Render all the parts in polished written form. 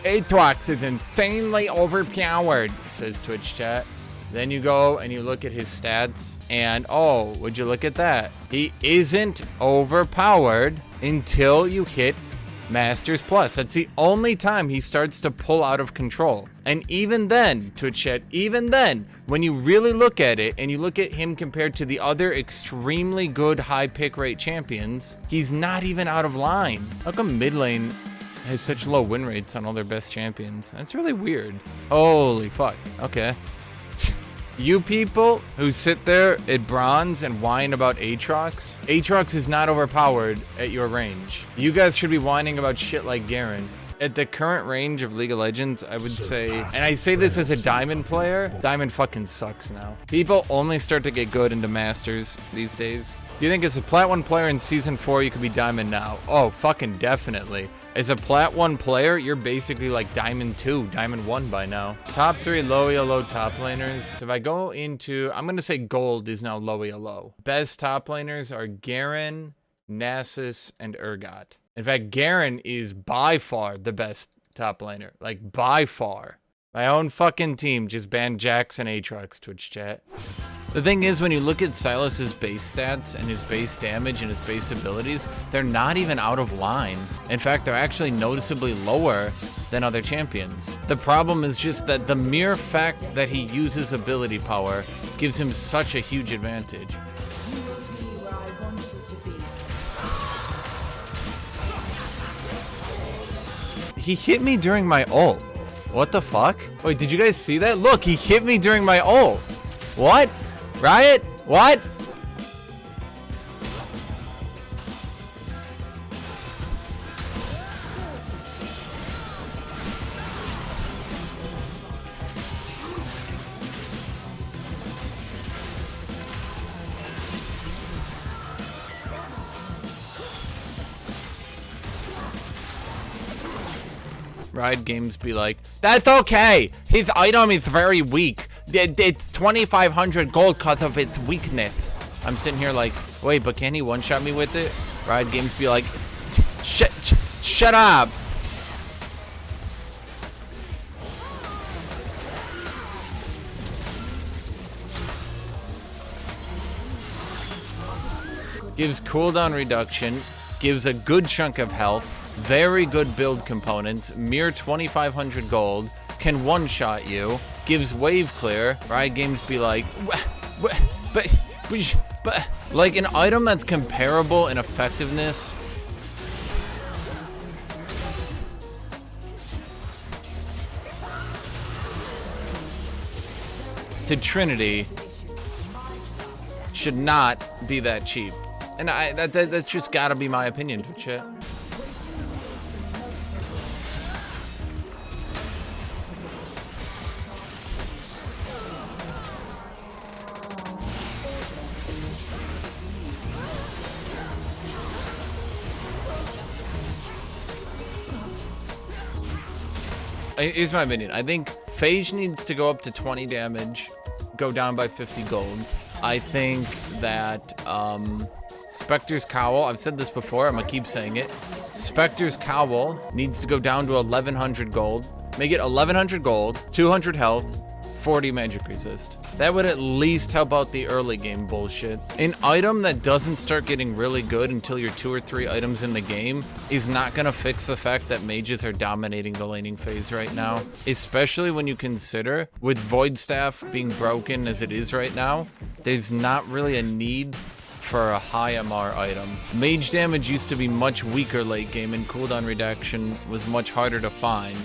Aatrox is insanely overpowered, says Twitch chat. Then you go and you look at his stats, and oh, would you look at that? He isn't overpowered until you hit Masters Plus. That's the only time he starts to pull out of control. And even then, Twitch chat, even then, when you really look at it and you look at him compared to the other extremely good high pick rate champions, he's not even out of line. How come mid lane has such low win rates on all their best champions? That's really weird. Holy fuck. Okay. You people who sit there at bronze and whine about Aatrox, Aatrox is not overpowered at your range. You guys should be whining about shit like Garen. At the current range of League of Legends, I would say, and I say this as a Diamond player, Diamond fucking sucks now. People only start to get good into Masters these days. Do you think as a Plat 1 player in Season 4, you could be Diamond now? Oh, fucking definitely. As a Plat 1 player, you're basically like Diamond 2, Diamond 1 by now. Top 3 low ELO top laners. So if I go into, I'm going to say Gold is now low ELO. Best top laners are Garen, Nasus, and Urgot. In fact, Garen is by far the best top laner. Like, by far. My own fucking team just banned Jax and Aatrox, Twitch chat. The thing is, when you look at Sylas's base stats and his base damage and his base abilities, they're not even out of line. In fact, they're actually noticeably lower than other champions. The problem is just that the mere fact that he uses ability power gives him such a huge advantage. He hit me during my ult. What the fuck? Wait, did you guys see that? Look, he hit me during my ult. What? Riot? What? Riot Games be like, that's okay. His item is very weak. It's 2,500 gold because of its weakness. I'm sitting here like, wait, but can he one-shot me with it? Riot Games be like, shut up. Gives cooldown reduction, gives a good chunk of health, very good build components, mere 2,500 gold, can one-shot you, gives wave clear. Riot Games be like, but like an item that's comparable in effectiveness to Trinity should not be that cheap. And that's just gotta be my opinion, Twitch chat. Here's my opinion. I think Phage needs to go up to 20 damage, go down by 50 gold. I think that Spectre's Cowl, I've said this before, I'm gonna keep saying it. Spectre's Cowl needs to go down to 1,100 gold. Make it 1,100 gold, 200 health, 40 magic resist. That would at least help out the early game bullshit. An item that doesn't start getting really good until you're 2 or 3 items in the game is not gonna fix the fact that mages are dominating the laning phase right now. Especially when you consider, with Void Staff being broken as it is right now, there's not really a need for a high MR item. Mage damage used to be much weaker late game and cooldown reduction was much harder to find.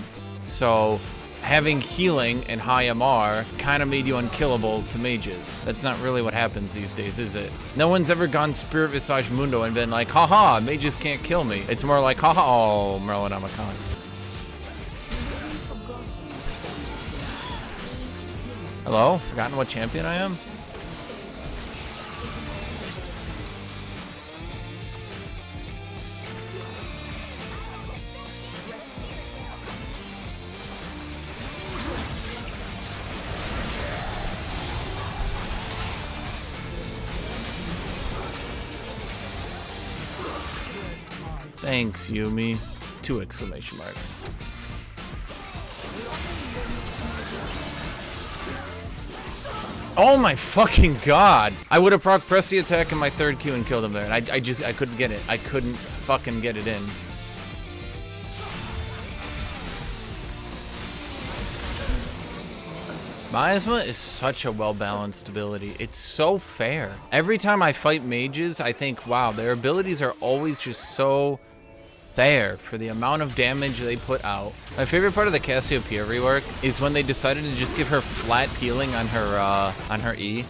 So having healing and high MR kind of made you unkillable to mages. That's not really what happens these days, is it? No one's ever gone Spirit Visage Mundo and been like, haha, mages can't kill me. It's more like, haha, oh, Merlin, I'm a con. Hello? Forgotten what champion I am? Thanks, Yumi. 2 exclamation marks. Oh my fucking god. I would have proc pressed the attack in my third Q and killed him there. And I couldn't get it. I couldn't fucking get it in. Miasma is such a well-balanced ability. It's so fair. Every time I fight mages, I think, wow, their abilities are always just so fair for the amount of damage they put out. My favorite part of the Cassiopeia rework is when they decided to just give her flat healing on her E.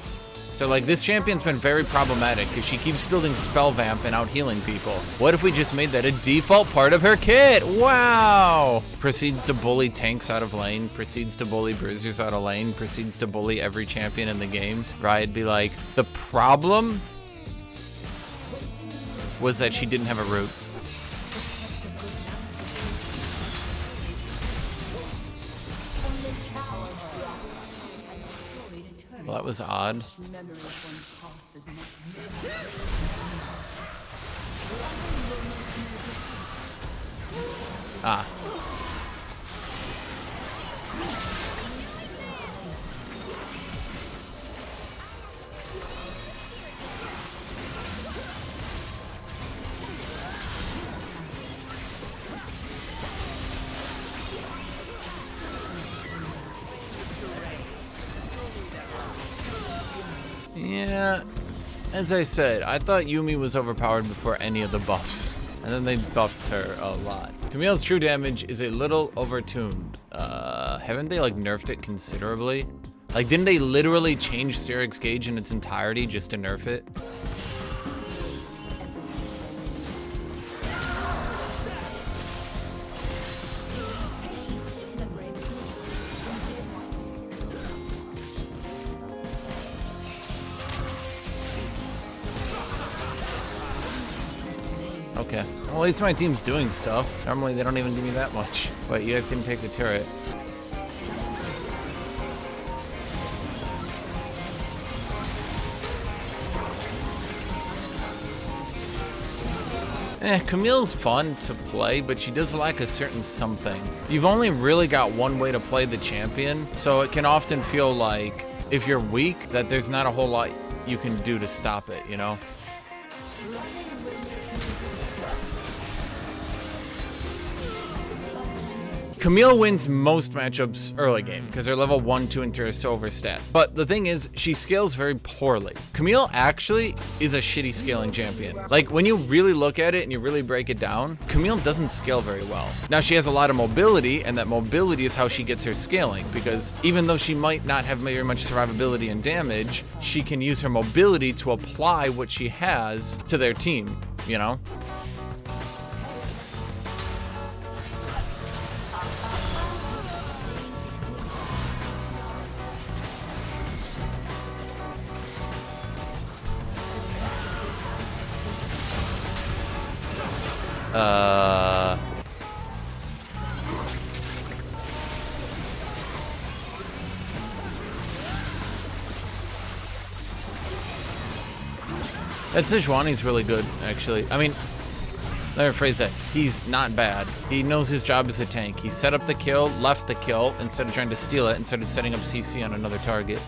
So like this champion's been very problematic because she keeps building spell vamp and out healing people. What if we just made that a default part of her kit? Wow! Proceeds to bully tanks out of lane, proceeds to bully bruisers out of lane, proceeds to bully every champion in the game. Riot'd be like, the problem was that she didn't have a root. Well, that was odd. Ah. Yeah, as I said, I thought Yuumi was overpowered before any of the buffs, and then they buffed her a lot. Camille's true damage is a little overtuned. Haven't they like nerfed it considerably? Like, didn't they literally change Syric's gauge in its entirety just to nerf it? Okay. Well, at least my team's doing stuff. Normally, they don't even give me that much. But you guys didn't take the turret. Camille's fun to play, but she does lack a certain something. You've only really got one way to play the champion, so it can often feel like if you're weak, that there's not a whole lot you can do to stop it, you know? Camille wins most matchups early game because her level 1, 2, and 3 are so overstat. But the thing is, she scales very poorly. Camille actually is a shitty scaling champion. Like, when you really look at it and you really break it down, Camille doesn't scale very well. Now, she has a lot of mobility, and that mobility is how she gets her scaling, because even though she might not have very much survivability and damage, she can use her mobility to apply what she has to their team, you know? That Sejuani's really good, actually. I mean, let me rephrase that. He's not bad. He knows his job as a tank. He set up the kill, left the kill, instead of trying to steal it, and started setting up CC on another target.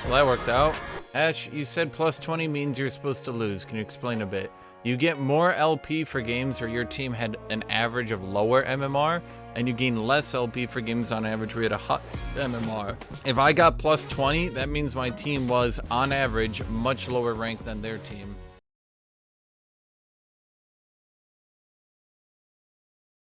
Well, that worked out. Ash, you said plus 20 means you're supposed to lose. Can you explain a bit? You get more LP for games where your team had an average of lower MMR, and you gain less LP for games on average where you had a hot MMR. If I got plus 20, that means my team was, on average, much lower ranked than their team.